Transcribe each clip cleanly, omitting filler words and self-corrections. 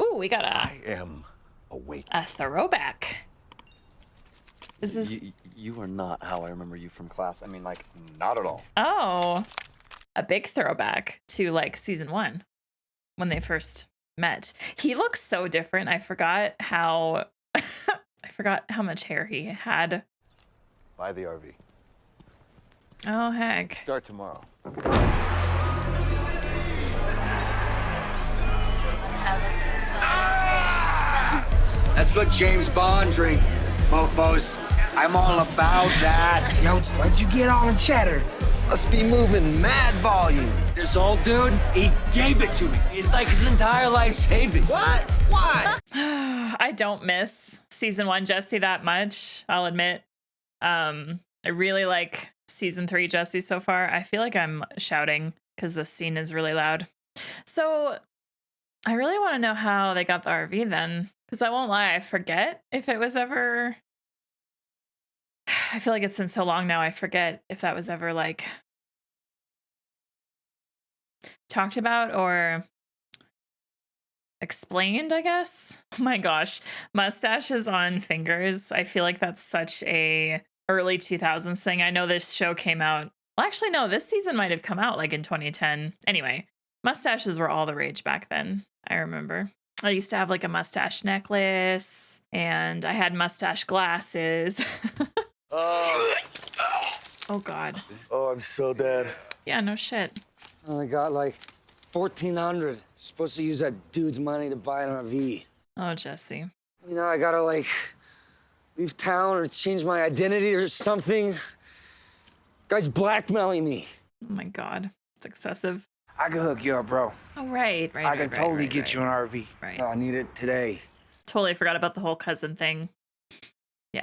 Ooh, we got I am awake. a throwback. This is You are not how I remember you from class. I mean, like, not at all. oh, a big throwback to like season 1 when they first met. He looks so different. I forgot how I forgot how much hair he had. Buy the RV. Oh heck. Start tomorrow. That's what James Bond drinks, mofos. I'm all about that. Yo, why'd you get all the chatter? Must be moving mad volume. This old dude, he gave it to me. It's like his entire life savings. What? Why? I don't miss season 1 Jesse that much, I'll admit. I really like season 3 Jesse so far. I feel like I'm shouting because this scene is really loud. So I really want to know how they got the RV then, because I won't lie, I forget if it was ever. I feel like it's been so long now, I forget if that was ever like talked about or explained, I guess. Oh my gosh, mustaches on fingers. I feel like that's such a early 2000s thing. I know this show came out. Well, actually, no, this season might have come out like in 2010. Anyway, mustaches were all the rage back then. I remember. I used to have like a mustache necklace and I had mustache glasses. Oh God. Oh, I'm so dead. Yeah, no shit. I only got like 1,400. Supposed to use that dude's money to buy an RV. Oh, Jesse. You know, I gotta like leave town or change my identity or something. Guy's blackmailing me. Oh my God. It's excessive. I can hook you up, bro. Oh, right. I can totally get you an RV. Right. No, I need it today. Totally forgot about the whole cousin thing. Yeah.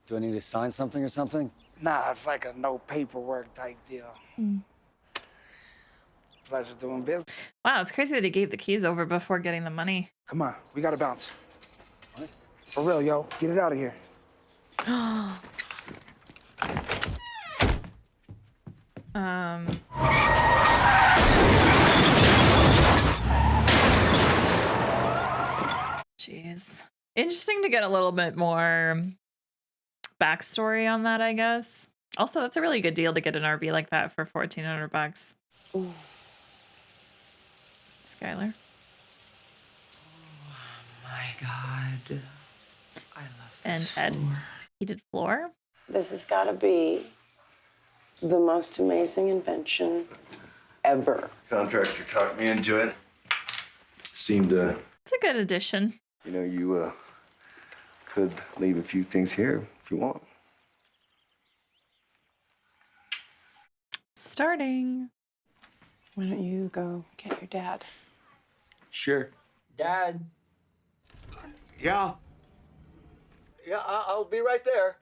Do I need to sign something or something? Nah, it's like a no paperwork type deal. Pleasure doing business. Wow, it's crazy that he gave the keys over before getting the money. Come on, we gotta bounce. What? For real, yo. Get it out of here. Jeez. Interesting to get a little bit more backstory on that, I guess. Also, that's a really good deal to get an RV like that for $1,400. Ooh. Skylar. My God. I love this And Ted. floor. Heated floor. This has got to be the most amazing invention ever. Contractor talked me into it. Seemed It's a good addition. you know, you could leave a few things here if you want. Starting. Why don't you go get your dad? Sure. Dad. Yeah. Yeah, I'll be right there.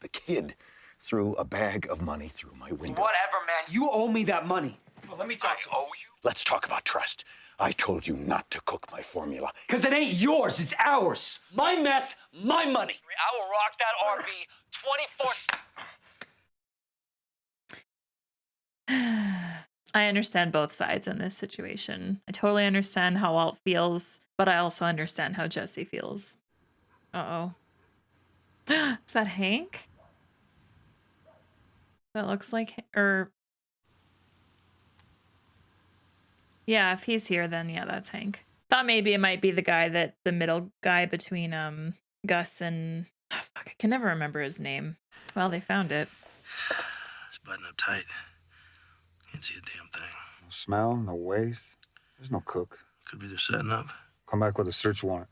The kid threw a bag of money through my window. Whatever, man. You owe me that money. Well, let me talk to Oh, you? Let's talk about trust. I told you not to cook my formula. Because it ain't yours, it's ours. My meth, my money. I will rock that RV 24/7. I understand both sides in this situation. I totally understand how Walt feels, but I also understand how Jesse feels. Uh-oh. Is that Hank? That looks like, or... Yeah, if he's here, then yeah, that's Hank. Thought maybe it might be the guy that, the middle guy between Gus and... Oh, fuck, I can never remember his name. Well, they found it. It's buttoned up tight. Can't see a damn thing. No smell, no waste. There's no cook. Could be they're setting up. Come back with a search warrant.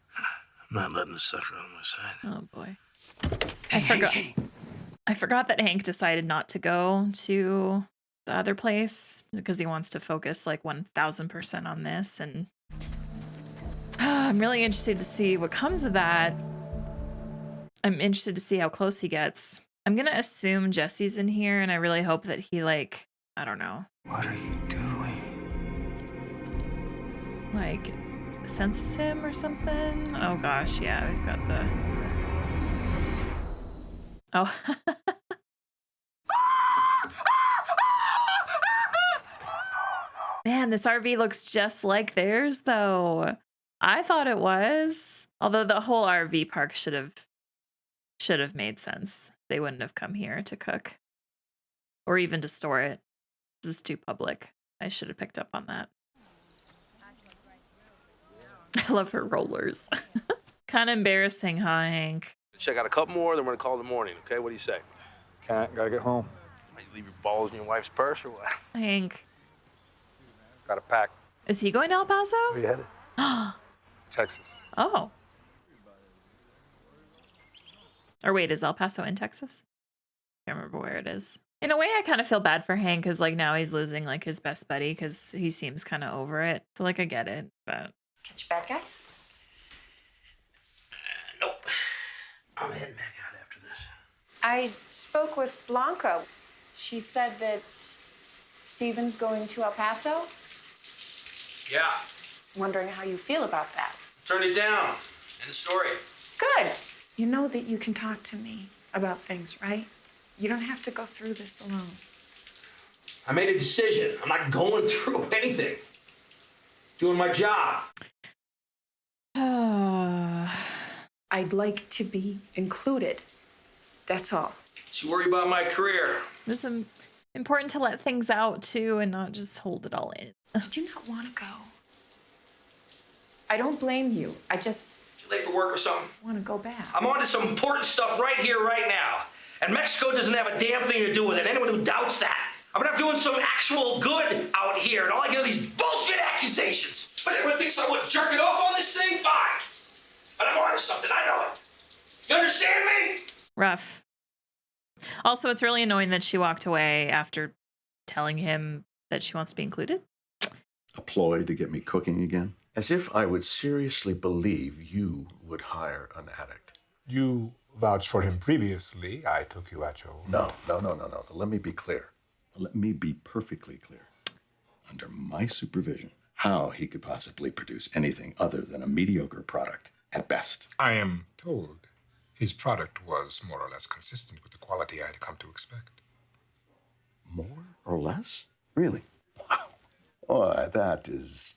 I'm not letting this sucker on my side. Oh boy. I forgot that Hank decided not to go to the other place because he wants to focus like 1000% on this, and I'm really interested to see what comes of that. I'm interested to see how close he gets. I'm gonna assume Jesse's in here, and I really hope that he, like, I don't know, What are you doing? like senses him or something. Oh gosh, yeah, we've got the... Oh. Man, this RV looks just like theirs, though. I thought it was. Although the whole RV park should have made sense. They wouldn't have come here to cook. Or even to store it. This is too public. I should have picked up on that. I love her rollers. Kind of embarrassing, huh, Hank? Check out a couple more, then we're gonna call in the morning, okay? What do you say? Can't. Gotta get home. Might you leave your balls in your wife's purse or what? Hank. Gotta pack. Is he going to El Paso? Where you headed? Texas. Oh. Or wait, is El Paso in Texas? Can't remember where it is. In a way, I kind of feel bad for Hank because like now he's losing like his best buddy because he seems kind of over it. So like I get it, but Catch bad guys? Nope. I'm heading back out after this. I spoke with Blanca. She said that Steven's going to El Paso. Yeah. Wondering how you feel about that. Turn it down. End of story. Good. You know that you can talk to me about things, right? You don't have to go through this alone. I made a decision. I'm not going through anything. Doing my job. I'd like to be included. That's all. You worry about my career. it's important to let things out too and not just hold it all in. Did you not want to go? I don't blame you. I just You late for work or something? want to go back. I'm on to some important stuff right here, right now. And Mexico doesn't have a damn thing to do with it. Anyone who doubts that. I mean, I'm doing some actual good out here, and all I get are these bullshit accusations. But everyone thinks I would jerk it off on this thing? Fine. But I'm on to something. I know it. You understand me? Rough. Also, it's really annoying that she walked away after telling him that she wants to be included. A ploy to get me cooking again? As if I would seriously believe you would hire an addict. You vouched for him previously. I took you at your word. No. Let me be clear. Let me be perfectly clear. Under my supervision, how he could possibly produce anything other than a mediocre product at best. I am told his product was more or less consistent with the quality I had come to expect. More or less? Really? Wow. Boy, that is...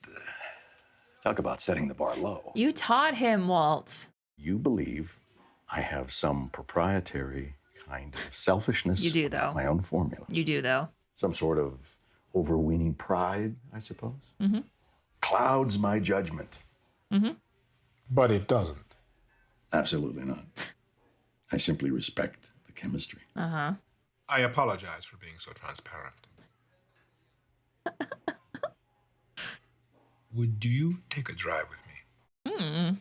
talk about setting the bar low. You taught him, Walt. You believe I have some proprietary kind of selfishness You do, about though. my own formula. You do, though. Some sort of overweening pride, I suppose. Mm-hmm. Clouds my judgment. Mm-hmm. But it doesn't. Absolutely not. I simply respect the chemistry. Uh-huh. I apologize for being so transparent. Would you take a drive with me?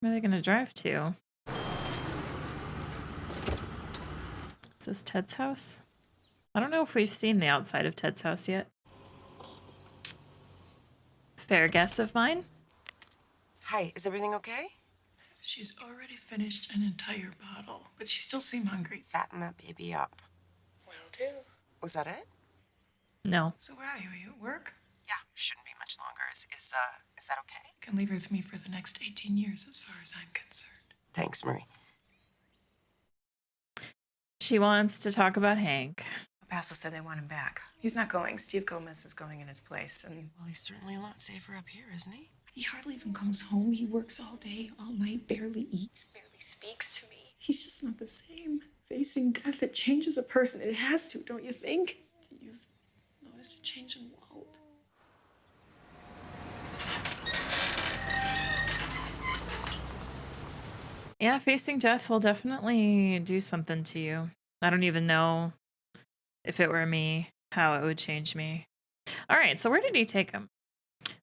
Where are they going to drive to? Is this Ted's house? I don't know if we've seen the outside of Ted's house yet. Fair guess of mine. Hi, is everything okay? She's already finished an entire bottle, but she still seemed hungry. Fatten that baby up. Will do. Was that it? No. So where are you? Are you at work? Yeah, shouldn't be much longer. Is that okay? You can leave her with me for the next 18 years as far as I'm concerned. Thanks, Marie. She wants to talk about Hank. El Paso said they want him back. He's not going. Steve Gomez is going in his place, and Well, he's certainly a lot safer up here, isn't he? he hardly even comes home. He works all day, all night, barely eats, barely speaks to me. He's just not the same. Facing death, it changes a person. It has to, don't you think? You've noticed a change in Walt. Yeah, facing death will definitely do something to you. I don't even know if it were me, how it would change me. All right, so where did he take him?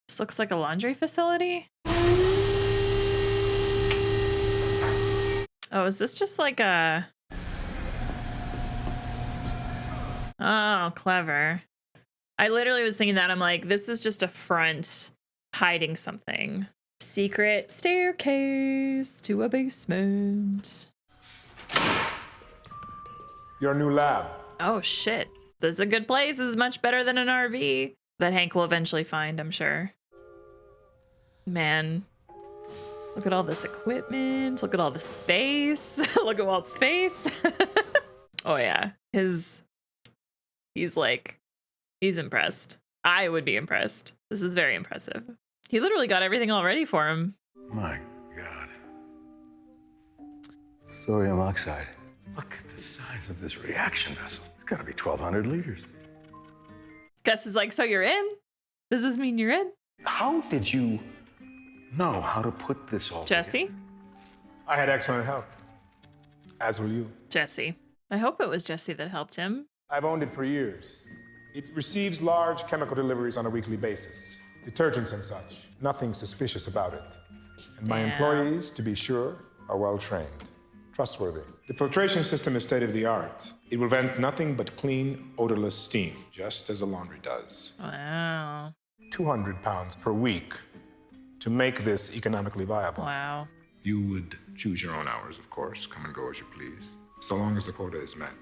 This looks like a laundry facility. Oh, is this just like a... Oh, clever. I literally was thinking that. I'm like, this is just a front hiding something. Secret staircase to a basement. Your new lab. Oh, shit. This is a good place. This is much better than an RV that Hank will eventually find, I'm sure. Man. Look at all this equipment. Look at all the space. Look at Walt's face. Oh, yeah. He's impressed. I would be impressed. This is very impressive. He literally got everything all ready for him. My God. Thorium oxide. Look at the size of this reaction vessel. It's got to be 1,200 liters. Gus is like, so you're in? Does this mean you're in? How did you know how to put this all Jesse? I had excellent help, as will you. Jesse. I hope it was Jesse that helped him. I've owned it for years. It receives large chemical deliveries on a weekly basis, detergents and such. Nothing suspicious about it. And my employees, to be sure, are well trained, trustworthy. The filtration system is state of the art. It will vent nothing but clean, odorless steam, just as a laundry does. Wow. 200 pounds per week to make this economically viable. Wow. You would choose your own hours, of course. Come and go as you please, so long as the quota is met.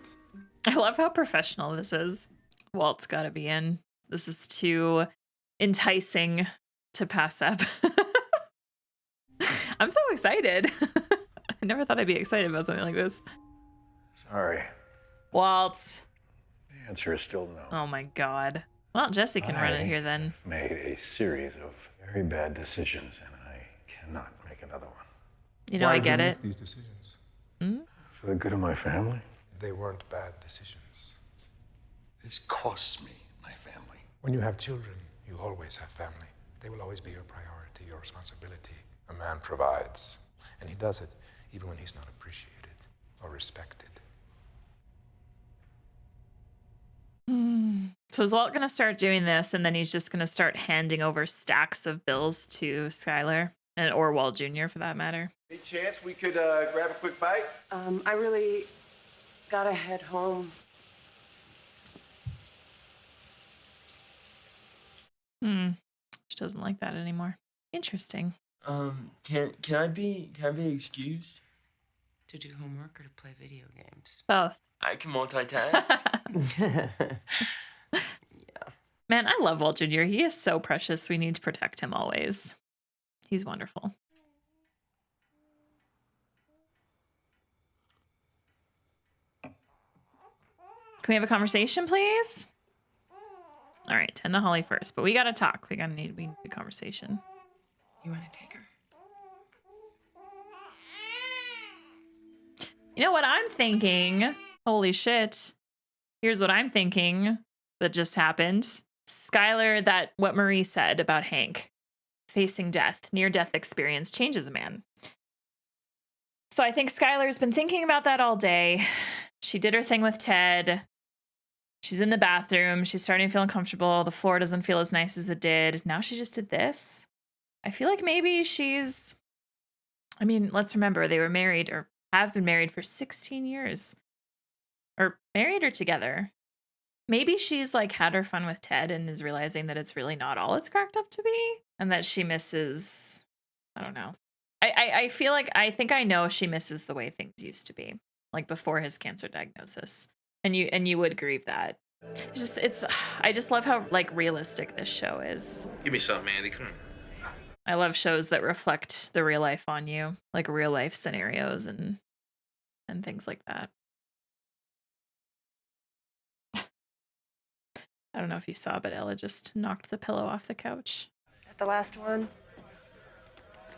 I love how professional this is. Walt's got to be in. This is too enticing to pass up. I'm so excited. I never thought I'd be excited about something like this. Sorry. Walt. The answer is still no. Oh my God. Well, Jesse can run it here then. I've made a series of very bad decisions, and I cannot make another one. You know, I get it. These decisions. For the good of my family? They weren't bad decisions. This costs me my family. When you have children, you always have family. They will always be your priority, your responsibility. A man provides, and he does it even when he's not appreciated or respected. So is Walt going to start doing this, and then he's just going to start handing over stacks of bills to Skylar, and or Walt Jr. for that matter? Any chance we could grab a quick bite? I really gotta head home. She doesn't like that anymore. Interesting. Can I be excused? To do homework or to play video games? Both. I can multitask. Man, I love Walt Jr. He is so precious. We need to protect him always. He's wonderful. Can we have a conversation, please? All right, tend to Holly first, but we gotta talk. We need a conversation. You want to take her? You know what I'm thinking? Holy shit. Here's what I'm thinking that just happened. Skylar, what Marie said about Hank facing death, near-death experience changes a man. So I think Skylar's been thinking about that all day. She did her thing with Ted. She's in the bathroom. She's starting to feel uncomfortable. The floor doesn't feel as nice as it did. Now she just did this. I feel like maybe let's remember they were married or have been married for 16 years. Or married or together. Maybe she's like had her fun with Ted and is realizing that it's really not all it's cracked up to be. And that she misses, I don't know. I feel like, I think I know she misses the way things used to be. Like before his cancer diagnosis. And you would grieve that. I just love how like realistic this show is. Give me something, Andy. Come on. I love shows that reflect the real life on you, like real life scenarios and things like that. I don't know if you saw, but Ella just knocked the pillow off the couch. At the last one.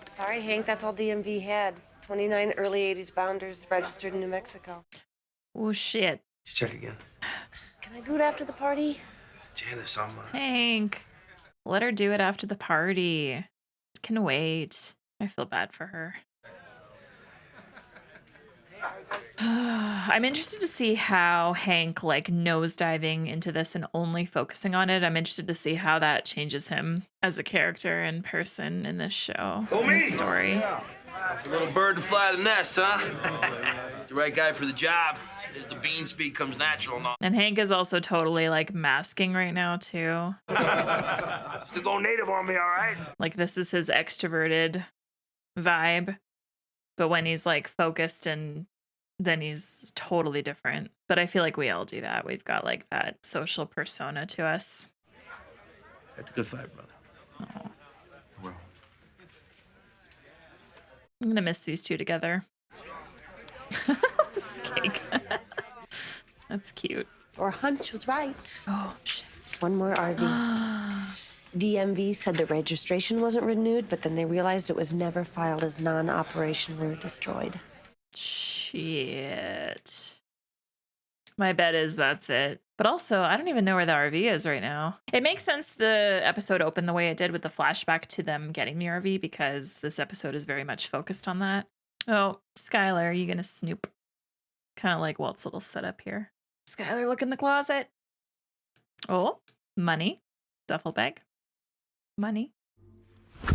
Sorry, Hank, that's all DMV had. 29 early 80s bounders registered in New Mexico. Oh, shit. Check again. Can I do it after the party? Janice, Hank, let her do it after the party. It can wait. I feel bad for her. I'm interested to see how Hank nosediving into this and only focusing on it. I'm interested to see how that changes him as a character and person in this show, in this story. A little bird to fly the nest, huh? The right guy for the job. As the bean speak comes natural and all. And Hank is also totally masking right now too. Still going native on me, all right? This is his extroverted vibe. But when he's focused then he's totally different. But I feel like we all do that. We've got that social persona to us. That's a good fight, brother. Oh. Well. I'm gonna miss these two together. This cake. That's cute. Our hunch was right. Oh, shit. One more RV. DMV said the registration wasn't renewed, but then they realized it was never filed as non-operational or destroyed. Shit. My bet is that's it. But also, I don't even know where the RV is right now. It makes sense the episode opened the way it did with the flashback to them getting the RV because this episode is very much focused on that. Oh, Skylar, are you gonna snoop? Kind of like Walt's little setup here. Skylar, look in the closet. Oh, money. Duffel bag. Money. I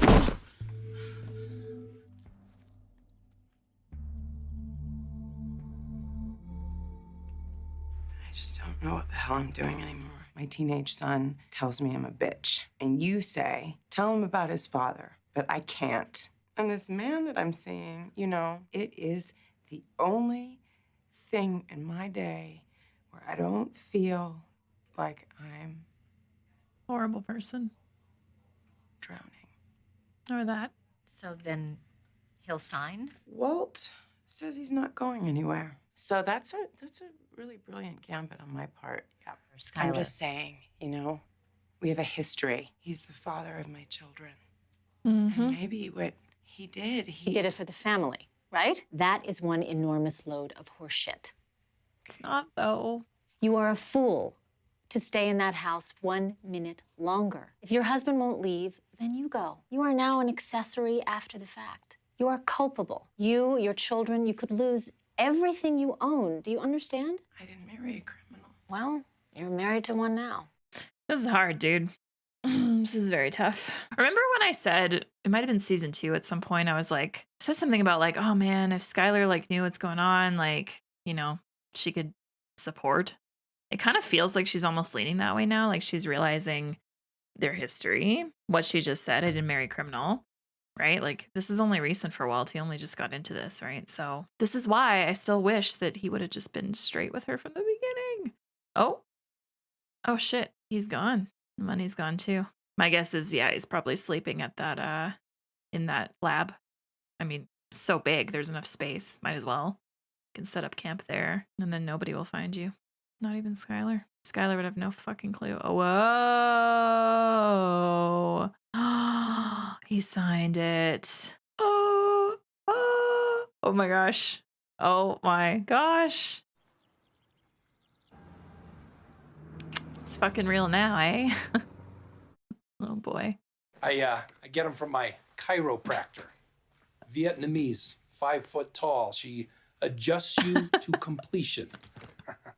just don't know what the hell I'm doing anymore. My teenage son tells me I'm a bitch. And you say, tell him about his father. But I can't. And this man that I'm seeing, you know, it is the only thing in my day where I don't feel like I'm Horrible person. drowning. Or that. So then he'll sign? Walt says he's not going anywhere. So that's a really brilliant gambit on my part. Yeah. I'm Skylar. just saying, you know, we have a history. He's the father of my children. Mm-hmm. And maybe what he did, He did it for the family, right? That is one enormous load of horseshit. It's not, though. You are a fool to stay in that house 1 minute longer. If your husband won't leave, then you go. You are now an accessory after the fact. You are culpable. You, your children, you could lose everything you own. Do you understand? I didn't marry a criminal. Well, you're married to one now. This is hard, dude. This is very tough. Remember when I said, it might have been season 2 at some point, I was like, said something about like, oh man, if Skylar like knew what's going on, like, you know, she could support. It kind of feels like she's almost leaning that way now. Like she's realizing their history. What she just said, I didn't marry a criminal, right? Like this is only recent for Walt. He only just got into this, right? So this is why I still wish that he would have just been straight with her from the beginning. Oh shit, he's gone. The money's gone too. My guess is, yeah, he's probably sleeping at that, in that lab. I mean, it's so big, there's enough space. Might as well. You can set up camp there, and then nobody will find you. Not even Skylar. Skylar would have no fucking clue. Oh, whoa. He signed it. Oh my gosh. Oh my gosh. It's fucking real now, eh? Oh boy. I get them from my chiropractor. Vietnamese, 5 foot tall. She adjusts you to completion.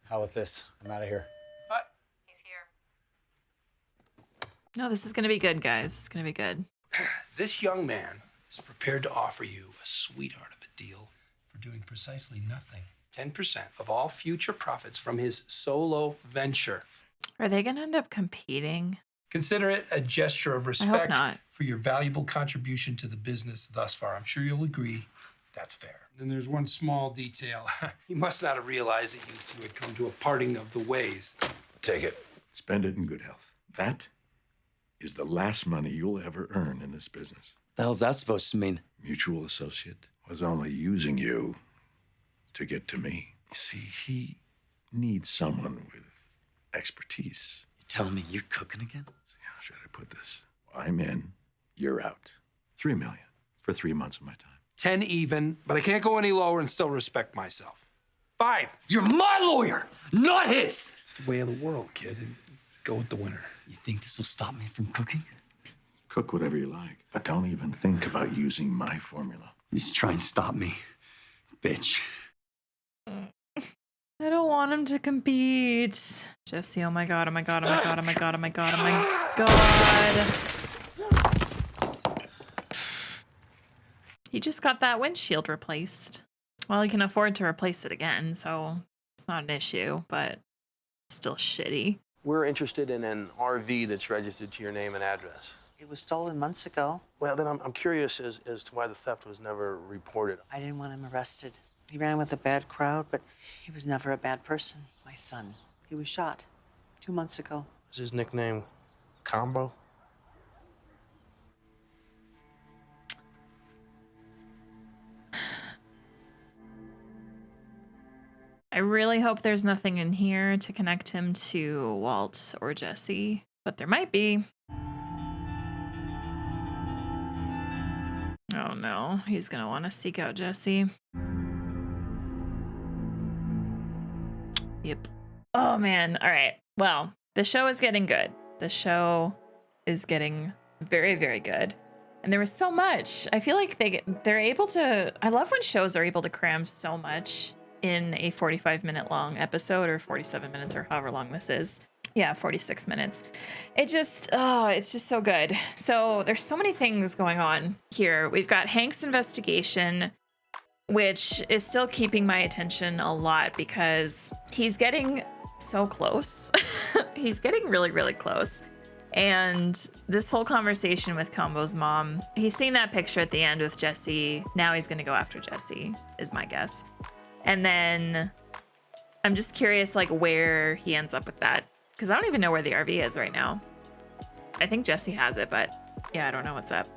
How with this? I'm out of here. No, this is gonna be good, guys. It's gonna be good. This young man is prepared to offer you a sweetheart of a deal for doing precisely nothing. 10% of all future profits from his solo venture. Are they gonna end up competing? Consider it a gesture of I hope respect not. for your valuable contribution to the business thus far. I'm sure you'll agree that's fair. Then there's one small detail. You must not have realized that you two had come to a parting of the ways. Take it. Spend it in good health. That is the last money you'll ever earn in this business. The hell's that supposed to mean? Mutual associate was only using you to get to me. See, he needs someone with expertise. You telling me you're cooking again? See, how should I put this? I'm in, you're out. $3 million for 3 months of my time. 10 even, but I can't go any lower and still respect myself. 5. You're my lawyer, not his! It's the way of the world, kid. Go with the winner. You think this will stop me from cooking? Cook whatever you like, but don't even think about using my formula. You just try and stop me, bitch. I don't want him to compete. Jesse, oh my god, oh my god, oh my god, oh my god, oh my god, oh my god. He just got that windshield replaced. Well, he can afford to replace it again, so it's not an issue, but still shitty. We're interested in an RV that's registered to your name and address. It was stolen months ago. Well, then I'm curious as to why the theft was never reported. I didn't want him arrested. He ran with a bad crowd, but he was never a bad person. My son, he was shot 2 months ago. Is his nickname Combo? I really hope there's nothing in here to connect him to Walt or Jesse, but there might be. Oh no, he's gonna want to seek out Jesse. Yep. Oh man, all right. Well, the show is getting good. The show is getting very, very good. And there was so much. I feel like they're able to, I love when shows are able to cram so much in a 45-minute long episode, or 47 minutes, or however long this is. Yeah, 46 minutes. It just, oh, it's just so good. So there's so many things going on here. We've got Hank's investigation, which is still keeping my attention a lot because he's getting so close. He's getting really, really close. And this whole conversation with Combo's mom, he's seen that picture at the end with Jesse. Now he's going to go after Jesse, is my guess. And then I'm just curious, like, where he ends up with that. Because I don't even know where the RV is right now. I think Jesse has it, but yeah, I don't know what's up.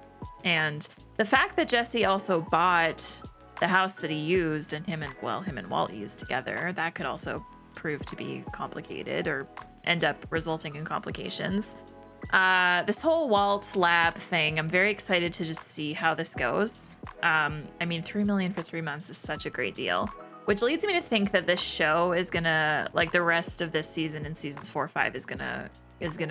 And the fact that Jesse also bought the house that he used, and him and Walt used together, that could also prove to be complicated or end up resulting in complications. This whole Walt lab thing, I'm very excited to just see how this goes. I mean, $3 million for 3 months is such a great deal, which leads me to think that this show is gonna, like the rest of this season and seasons 4, 5 is gonna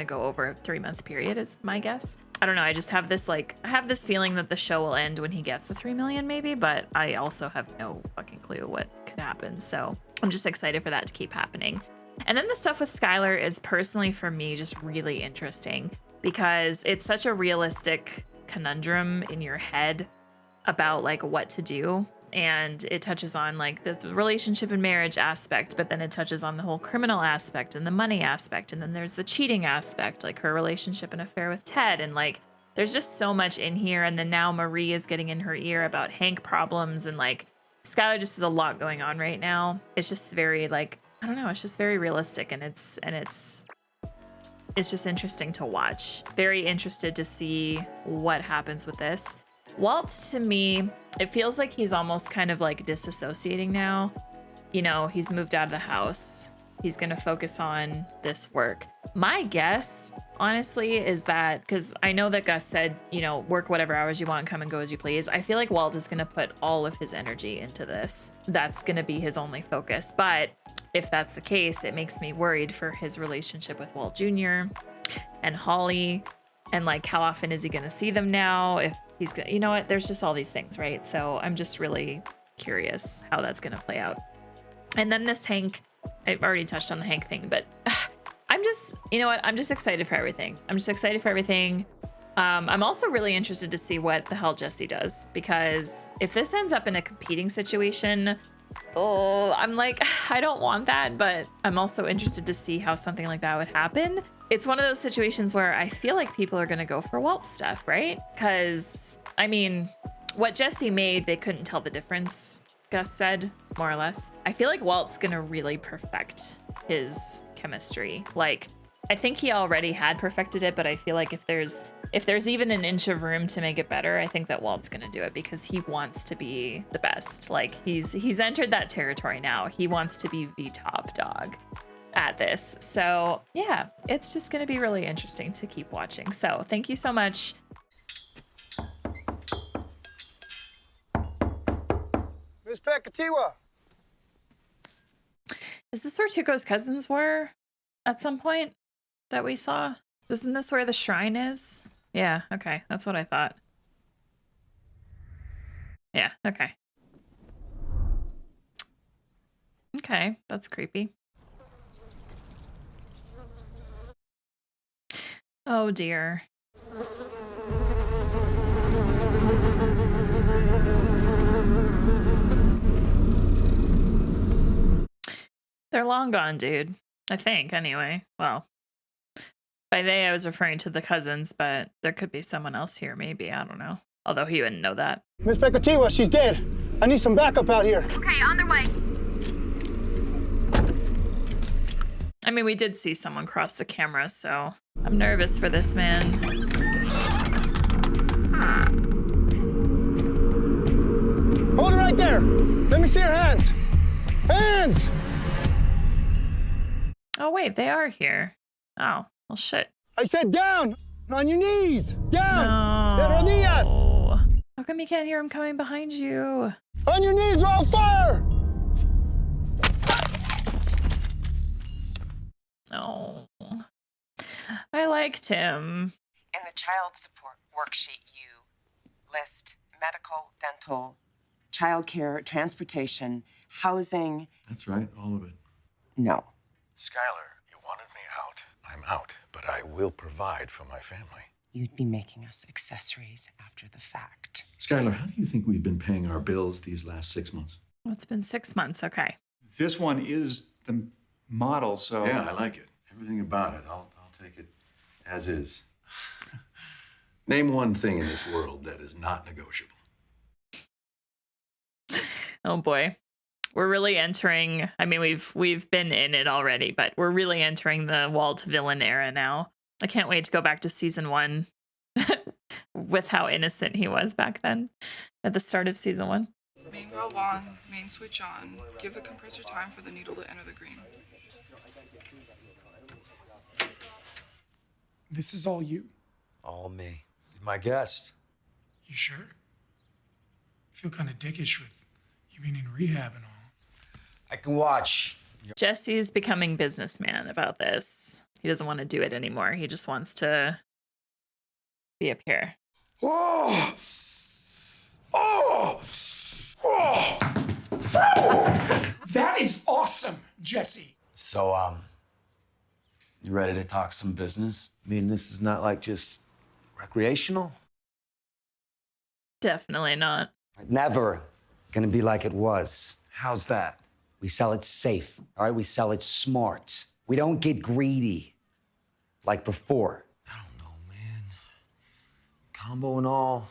go over a 3-month period, is my guess. I don't know. I just have this I have this feeling that the show will end when he gets the 3 million maybe, but I also have no fucking clue what could happen. So I'm just excited for that to keep happening. And then the stuff with Skylar is personally for me just really interesting because it's such a realistic conundrum in your head about like what to do. And it touches on like this relationship and marriage aspect, but then it touches on the whole criminal aspect and the money aspect. And then there's the cheating aspect, like her relationship and affair with Ted. And like, there's just so much in here. And then now Marie is getting in her ear about Hank problems. And like, Skylar just has a lot going on right now. It's just very like, I don't know, it's just very realistic. And it's just interesting to watch. Very interested to see what happens with this. Walt, to me, it feels like he's almost kind of like disassociating now. You know, he's moved out of the house. He's going to focus on this work. My guess, honestly, is that, because I know that Gus said, you know, work whatever hours you want, come and go as you please. I feel like Walt is going to put all of his energy into this. That's going to be his only focus. But if that's the case, it makes me worried for his relationship with Walt Jr. and Holly. And like, how often is he going to see them now? If he's gonna, you know what, there's just all these things, right? So I'm just really curious how that's going to play out. And then this Hank, I've already touched on the Hank thing, but I'm just, you know what, I'm just excited for everything. I'm just excited for everything. I'm also really interested to see what the hell Jesse does, because if this ends up in a competing situation, oh, I'm like, I don't want that, but I'm also interested to see how something like that would happen. It's one of those situations where I feel like people are going to go for Walt's stuff, right? Because, I mean, what Jesse made, they couldn't tell the difference, Gus said, more or less. I feel like Walt's going to really perfect his chemistry. Like, I think he already had perfected it, but I feel like if there's even an inch of room to make it better, I think that Walt's going to do it because he wants to be the best. Like, he's entered that territory now. He wants to be the top dog at this. So yeah, it's just going to be really interesting to keep watching. So thank you so much. Miss Pekatiwa. Is this where Tuco's cousins were at some point that we saw? Isn't this where the shrine is? Yeah, okay. That's what I thought. Yeah, okay. Okay, that's creepy. Oh dear. They're long gone, dude. I think, anyway. Well, by they, I was referring to the cousins, but there could be someone else here, maybe. I don't know. Although he wouldn't know that. Miss Pekatiwa, she's dead. I need some backup out here. Okay, on their way. I mean, we did see someone cross the camera, so I'm nervous for this man. Hold it right there. Let me see your hands. Hands! Oh, wait, they are here. Oh, well, shit. I said down! On your knees! Down! No. De rodillas! How come you can't hear him coming behind you? On your knees or I'll fire! Oh. I liked him. In the child support worksheet, you list medical, dental, childcare, transportation, housing. That's right, all of it. No. Skylar, you wanted me out. I'm out, but I will provide for my family. You'd be making us accessories after the fact. Skylar, how do you think we've been paying our bills these last 6 months? Well, it's been 6 months. Okay. This one is the model, so... Yeah, I like it. Everything about it. I'll take it as is. Name one thing in this world that is not negotiable. Oh boy. We're really entering, I mean, we've been in it already, but we're really entering the Walt villain era now. I can't wait to go back to season 1 with how innocent he was back then at the start of season 1. Main valve on, main switch on. Give the compressor time for the needle to enter the green. This is all you? All me. You're my guest. You sure? I feel kind of dickish with you being in rehab and all. I can watch. Jesse's becoming businessman about this. He doesn't want to do it anymore. He just wants to be up here. Oh! Oh! Oh! That is awesome, Jesse. So, you ready to talk some business? I mean, this is not like just recreational. Definitely not. Never gonna be like it was. How's that? We sell it safe, all right? We sell it smart. We don't get greedy like before. I don't know, man. Combo and all.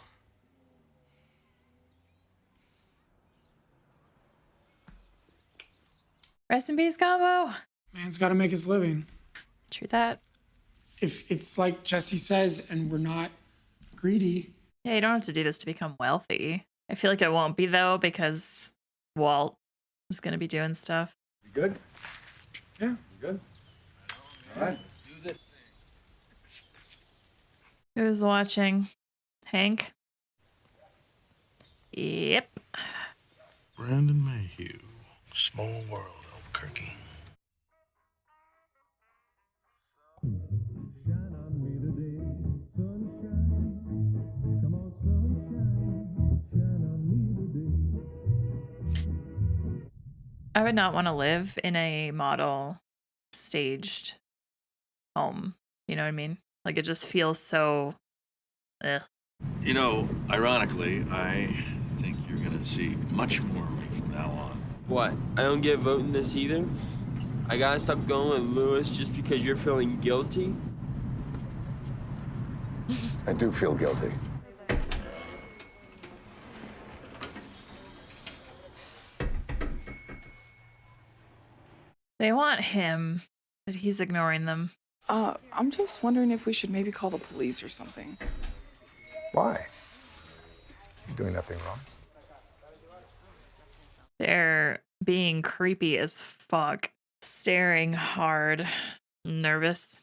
Rest in peace, Combo. Man's got to make his living. True that. If it's like Jesse says and we're not greedy. Yeah, you don't have to do this to become wealthy. I feel like it won't be, though, because Walt is going to be doing stuff. You good? Yeah, you good? All right. Let's do this. Who's watching? Hank? Yep. Brandon Mayhew, Small World, Albuquerque. I would not want to live in a model staged home. You know what I mean? Like, it just feels so... Ugh. You know, ironically, I think you're going to see much more of me from now on. What? I don't get a vote in this either? I gotta stop going with Lewis just because you're feeling guilty? I do feel guilty. They want him, but he's ignoring them. I'm just wondering if we should maybe call the police or something. Why? You're doing nothing wrong. They're being creepy as fuck. Staring hard. Nervous.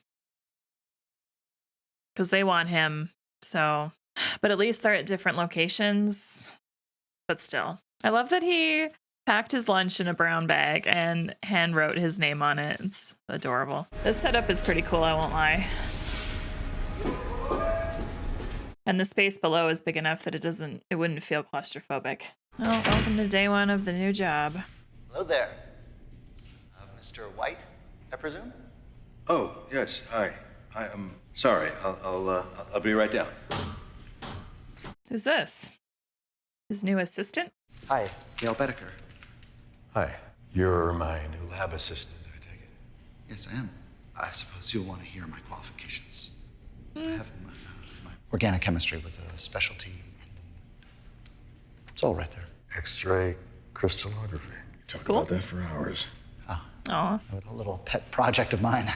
Because they want him, so... But at least they're at different locations. But still. I love that he packed his lunch in a brown bag and hand wrote his name on it. It's adorable. This setup is pretty cool, I won't lie. And the space below is big enough that it wouldn't feel claustrophobic. Well, welcome to day 1 of the new job. Hello there. Mr. White, I presume? Oh, yes, hi. I am sorry. I'll be right down. Who's this? His new assistant? Hi, Gail Bedecker. Hi. You're my new lab assistant, I take it. Yes, I am. I suppose you'll want to hear my qualifications. I have my organic chemistry with a specialty. It's all right there. X-ray crystallography. Talk about that for hours. Aw. A little pet project of mine.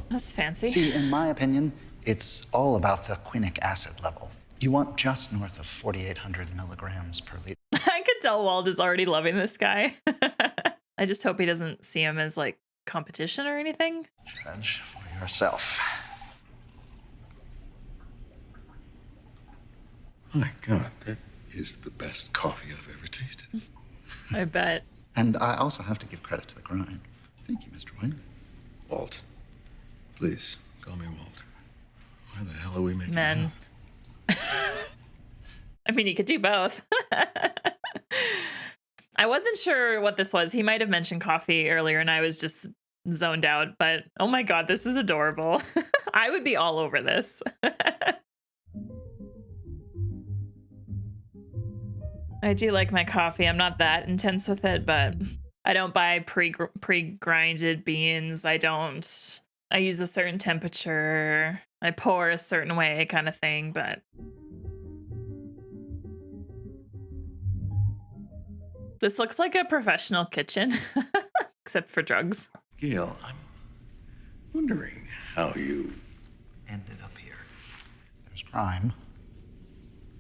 That's fancy. See, in my opinion, it's all about the quinic acid level. You want just north of 4,800 milligrams per liter. I could tell Walt is already loving this guy. I just hope he doesn't see him as like competition or anything. Judge for yourself. My God, that is the best coffee I've ever tasted. I bet. And I also have to give credit to the grind. Thank you, Mr. Wayne. Walt. Please, call me Walt. Why the hell are we making Men. I mean, you could do both. I wasn't sure what this was. He might have mentioned coffee earlier and I was just zoned out, but oh my God, this is adorable. I would be all over this. I do like my coffee. I'm not that intense with it, but I don't buy pre-grinded beans. I use a certain temperature. I pour a certain way kind of thing, but this looks like a professional kitchen, except for drugs. Gail, I'm wondering how you ended up here. There's crime,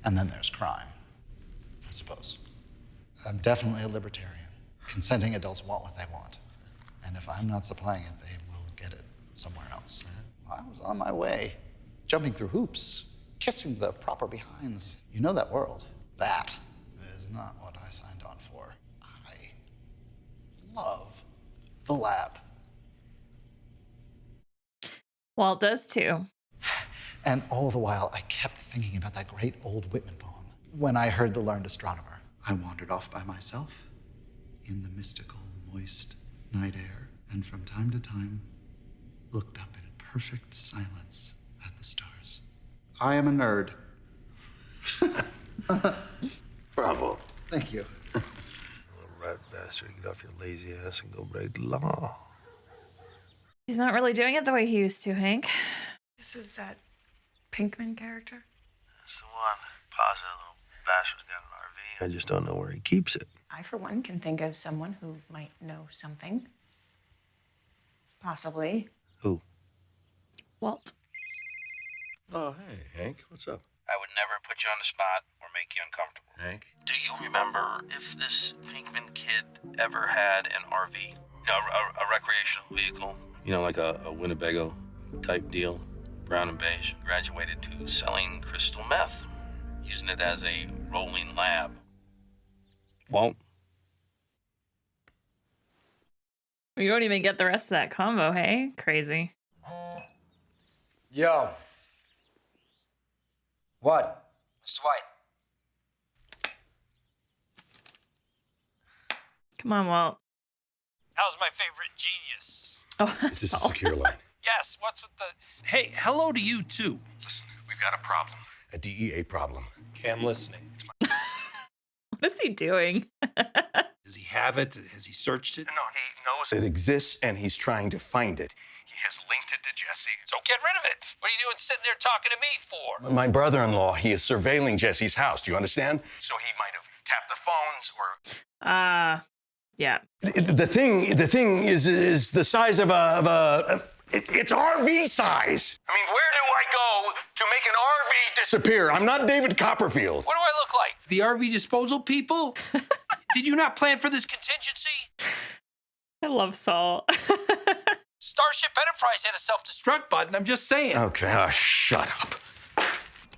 and then there's crime, I suppose. I'm definitely a libertarian. Consenting adults want what they want. And if I'm not supplying it, they will get it somewhere else. I was on my way, jumping through hoops, kissing the proper behinds. You know that world. That is not what I signed on for. I love the lab. Walt does too. And all the while, I kept thinking about that great old Whitman poem. When I heard The Learned Astronomer, I wandered off by myself in the mystical, moist night air, and from time to time, looked up in perfect silence at the stars. I am a nerd. Bravo. Thank you. Little rat bastard, get off your lazy ass and go break the law. He's not really doing it the way he used to, Hank. This is that Pinkman character? That's the one. Positive little bastard's got an RV. I just don't know where he keeps it. I, for one, can think of someone who might know something. Possibly. Who? Walt. Oh, hey, Hank, what's up? I would never put you on the spot or make you uncomfortable. Hank? Do you remember if this Pinkman kid ever had an RV? You know, a recreational vehicle? You know, like a Winnebago type deal, brown and beige. Graduated to selling crystal meth, using it as a rolling lab. Walt? You don't even get the rest of that combo, hey? Crazy. Yo. What? Mr. White. Come on, Walt. How's my favorite genius? Oh, Is this a secure line? Yes, what's with the... Hey, hello to you, too. Listen, we've got a problem. A DEA problem. Okay, I'm listening. What is he doing? Does he have it? Has he searched it? No, he knows it exists, and he's trying to find it. He has linked it to Jesse. So get rid of it. What are you doing sitting there talking to me for? My brother-in-law, he is surveilling Jesse's house. Do you understand? So he might have tapped the phones or... Yeah. The thing is the size of it's RV size. I mean, where do I go to make an RV disappear? I'm not David Copperfield. What do I look like? The RV disposal people? Did you not plan for this contingency? I love Saul. Starship Enterprise had a self-destruct button. I'm just saying. Okay, shut up.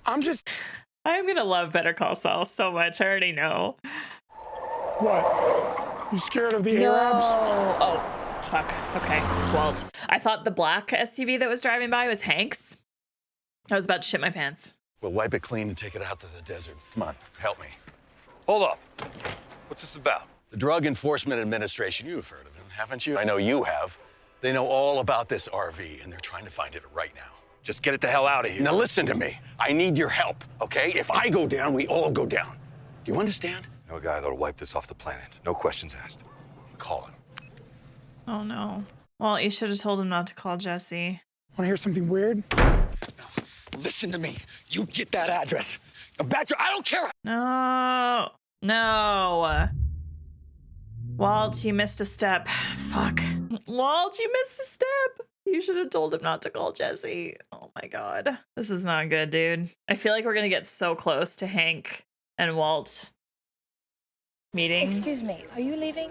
I'm gonna love Better Call Saul so much. I already know. What? You scared of the Arabs? Oh, fuck. Okay, it's Walt. I thought the black SUV that was driving by was Hank's. I was about to shit my pants. We'll wipe it clean and take it out to the desert. Come on, help me. Hold up. What's this about? The Drug Enforcement Administration, you've heard of them, haven't you? I know you have. They know all about this RV, and they're trying to find it right now. Just get it the hell out of here. Now listen to me. I need your help, okay? If I go down, we all go down. Do you understand? No guy that'll wipe this off the planet. No questions asked. Call him. Oh no. Well, you should have told him not to call Jesse. Want to hear something weird? Listen to me. You get that address. I don't care. No. No. Walt, you missed a step. Fuck. Walt, you missed a step. You should have told him not to call Jesse. Oh my God. This is not good, dude. I feel like we're gonna get so close to Hank and Walt meeting. Excuse me, are you leaving?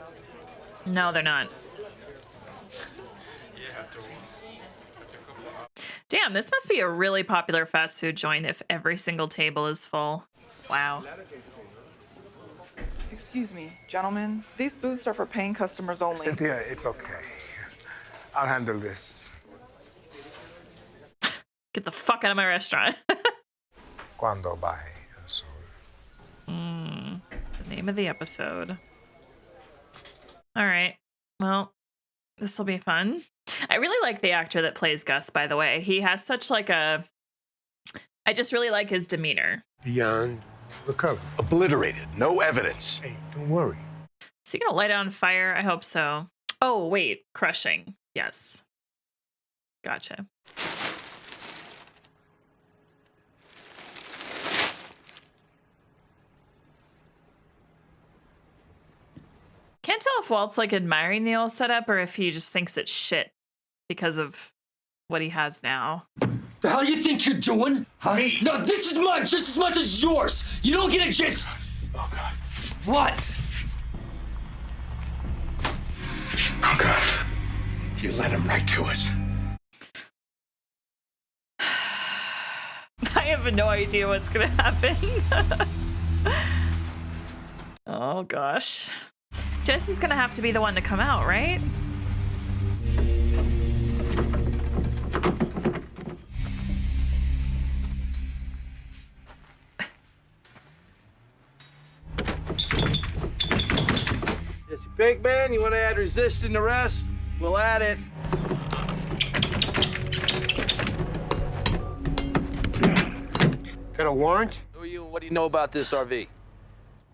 No, they're not. Damn, this must be a really popular fast food joint if every single table is full. Wow. Excuse me, gentlemen. These booths are for paying customers only. Cynthia, it's okay. I'll handle this. Get the fuck out of my restaurant. Cuando baje el sol. The name of the episode. All right. Well, this will be fun. I really like the actor that plays Gus, by the way. He has such like a... I just really like his demeanor. Beyond recovery. Obliterated. No evidence. Hey, don't worry. Is he gonna light it on fire? I hope so. Oh, wait. Crushing. Yes. Gotcha. Can't tell if Walt's like admiring the old setup or if he just thinks it's shit because of what he has now. The hell you think you're doing? Me? No, this is mine just as much as yours. You don't get a just. Oh, God. What? Oh, God. You led him right to us. I have no idea what's gonna happen. Oh, gosh. Jesse's gonna have to be the one to come out, right? Jesse Pinkman, you want to add resisting arrest? We'll add it. Got a warrant? Who are you and what do you know about this RV?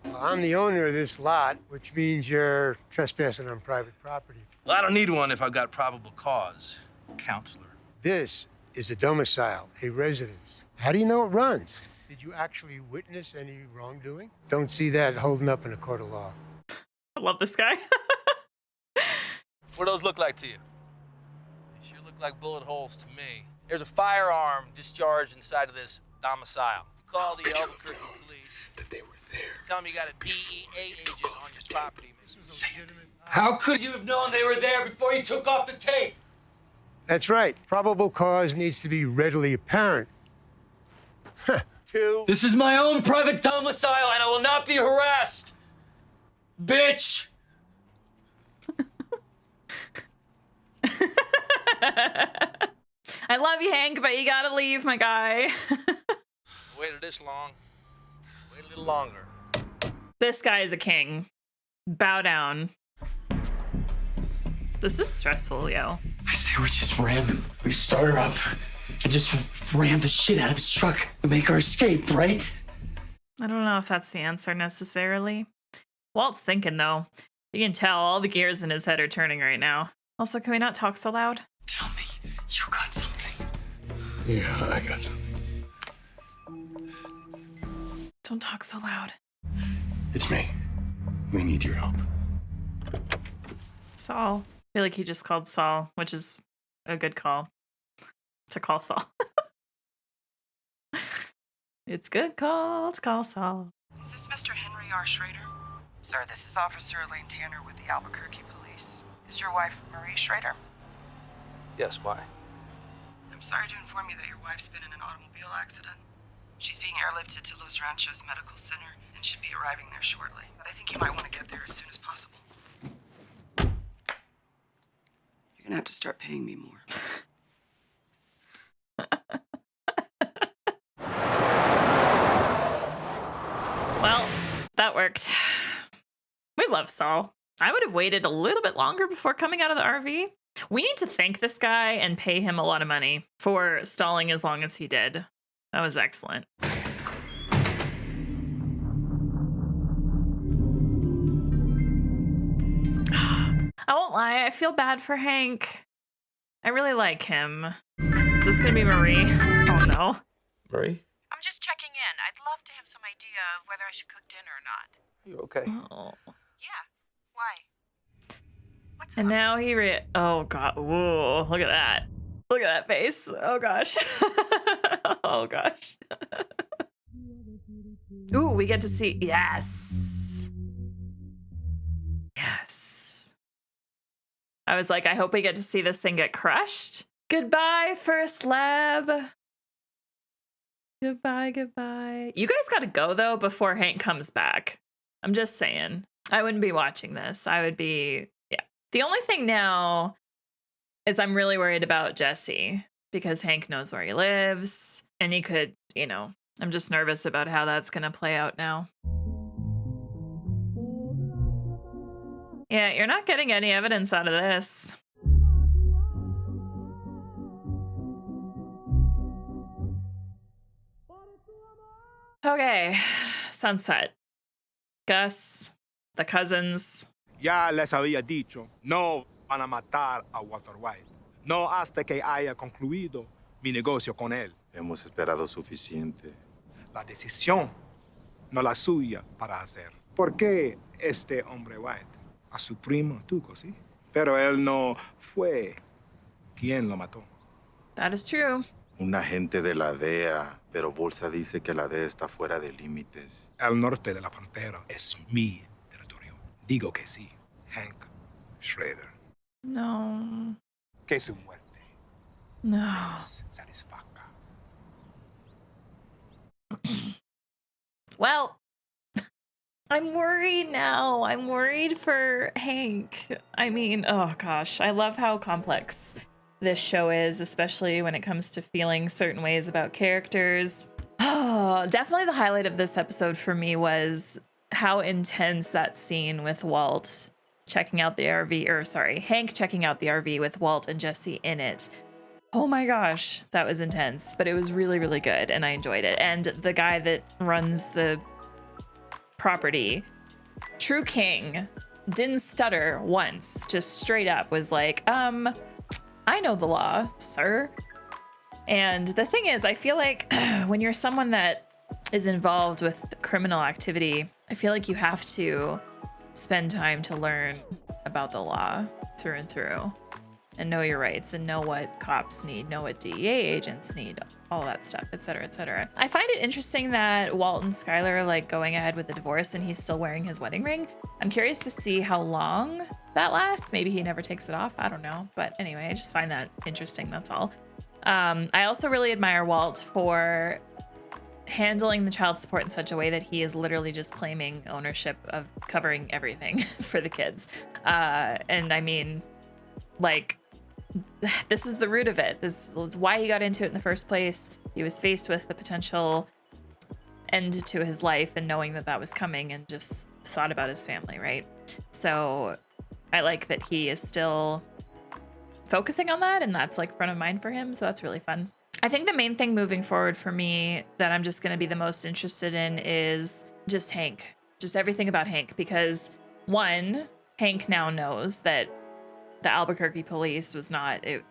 Well, I'm the owner of this lot, which means you're trespassing on private property. Well, I don't need one if I've got probable cause, counselor. This is a domicile, a residence. How do you know it runs? Did you actually witness any wrongdoing? Don't see that holding up in a court of law. I love this guy. What do those look like to you? They sure look like bullet holes to me. There's a firearm discharged inside of this domicile. Call the Albuquerque police. That they were there. Tell them you got a DEA agent on your property. How could you have known they were there before you took off the tape? That's right. Probable cause needs to be readily apparent. Two. This is my own private domicile and I will not be harassed. Bitch! I love you, Hank, but you gotta leave, my guy. Waited this long. Wait a little longer. This guy is a king. Bow down. This is stressful, yo. I say we just ram him. We start her up and just ram the shit out of his truck and make our escape, right? I don't know if that's the answer necessarily. Walt's thinking, though. You can tell all the gears in his head are turning right now. Also, can we not talk so loud? Tell me you got something. Yeah, I got something. Don't talk so loud. It's me. We need your help. Saul. I feel like he just called Saul, which is a good call. To call Saul. It's good call to call Saul. Is this Mr. Henry R. Schrader? Sir, this is Officer Elaine Tanner with the Albuquerque Police. Is your wife Marie Schrader? Yes, why? I'm sorry to inform you that your wife's been in an automobile accident. She's being airlifted to Los Ranchos Medical Center and should be arriving there shortly. But I think you might want to get there as soon as possible. You're gonna have to start paying me more. Well, that worked. We love Saul. I would have waited a little bit longer before coming out of the RV. We need to thank this guy and pay him a lot of money for stalling as long as he did. That was excellent. I won't lie, I feel bad for Hank. I really like him. Is this gonna be Marie? Oh no. Marie? I'm just checking in. I'd love to have some idea of whether I should cook dinner or not. You okay? Oh. Yeah. Why? And now he oh god. Whoa, look at that. Look at that face. Oh gosh. Oh gosh. Ooh, we get to see. Yes. Yes. I was like, I hope we get to see this thing get crushed. Goodbye, First Lab. Goodbye, goodbye. You guys got to go, though, before Hank comes back. I'm just saying. I wouldn't be watching this. I would be, yeah. The only thing now is I'm really worried about Jesse because Hank knows where he lives and he could, you know, I'm just nervous about how that's going to play out now. Yeah, you're not getting any evidence out of this. Okay, sunset. Gus, the cousins. Ya les había dicho, no van a matar a Walter White. No hasta que haya concluido mi negocio con él. Hemos esperado suficiente. La decisión, no la suya para hacer. ¿Por qué este hombre White? A su primo Tuco, ¿sí? Pero él no fue quien lo mató. That is true. Un agente de la DEA, pero Bolsa dice que la DEA está fuera de límites. El norte de la frontera es mi territorio. Digo que sí, Hank Schrader. No. Que su muerte No. satisfaga. Well, I'm worried now. I'm worried for Hank. I mean, oh gosh, I love how complex this show is, especially when it comes to feeling certain ways about characters. Oh, definitely the highlight of this episode for me was how intense that scene with Walt checking out the RV, or sorry, Hank checking out the RV with Walt and Jesse in it. Oh my gosh, that was intense, but it was really, really good and I enjoyed it. And the guy that runs the property, True King, didn't stutter once, just straight up was like, I know the law, sir. And the thing is, I feel like when you're someone that is involved with criminal activity, I feel like you have to spend time to learn about the law through and through and know your rights and know what cops need, know what DEA agents need, all that stuff, et cetera, et cetera. I find it interesting that Walt and Skylar are like going ahead with the divorce and he's still wearing his wedding ring. I'm curious to see how long that lasts. Maybe he never takes it off. I don't know. But anyway, I just find that interesting. That's all. I also really admire Walt for handling the child support in such a way that he is literally just claiming ownership of covering everything for the kids. And I mean, like, this is the root of it. This is why he got into it in the first place. He was faced with the potential end to his life and knowing that that was coming and just thought about his family, right? So I like that he is still focusing on that and that's like front of mind for him. So that's really fun. I think the main thing moving forward for me that I'm just going to be the most interested in is just Hank, just everything about Hank, because one, Hank now knows that the Albuquerque police was not, it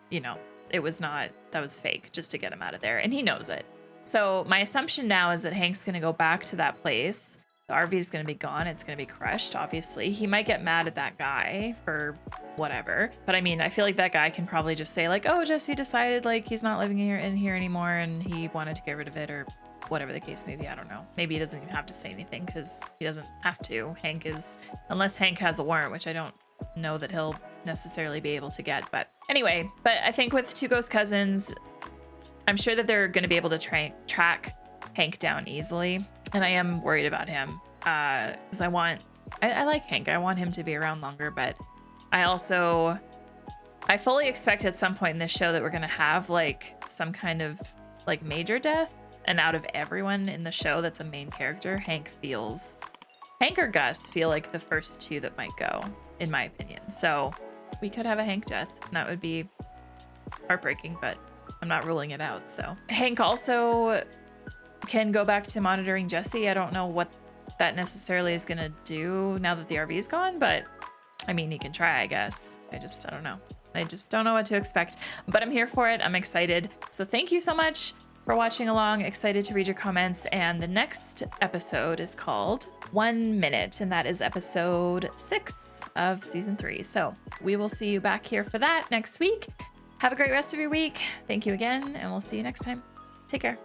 was not, that was fake just to get him out of there. And he knows it. So my assumption now is that Hank's going to go back to that place. The RV is going to be gone. It's going to be crushed, obviously. He might get mad at that guy for whatever. But I mean, I feel like that guy can probably just say like, oh, Jesse decided like he's not living in here anymore and he wanted to get rid of it or whatever the case may be. I don't know. Maybe he doesn't even have to say anything because he doesn't have to. Hank is, unless Hank has a warrant, which I don't know that he'll necessarily be able to get. But anyway, but I think with Two Ghost Cousins, I'm sure that they're going to be able to track Hank down easily. And I am worried about him because I like Hank. I want him to be around longer, but I fully expect at some point in this show that we're going to have like some kind of like major death. And out of everyone in the show that's a main character, Hank or Gus feel like the first two that might go, in my opinion. So we could have a Hank death. That would be heartbreaking, but I'm not ruling it out. So Hank also can go back to monitoring Jesse. I don't know what that necessarily is going to do now that the RV is gone, but I mean, he can try, I guess. I don't know. I just don't know what to expect, but I'm here for it. I'm excited. So thank you so much for watching along. Excited to read your comments. And the next episode is called 1 Minute, and that is episode 6 of season 3. So we will see you back here for that next week. Have a great rest of your week. Thank you again, and we'll see you next time. Take care.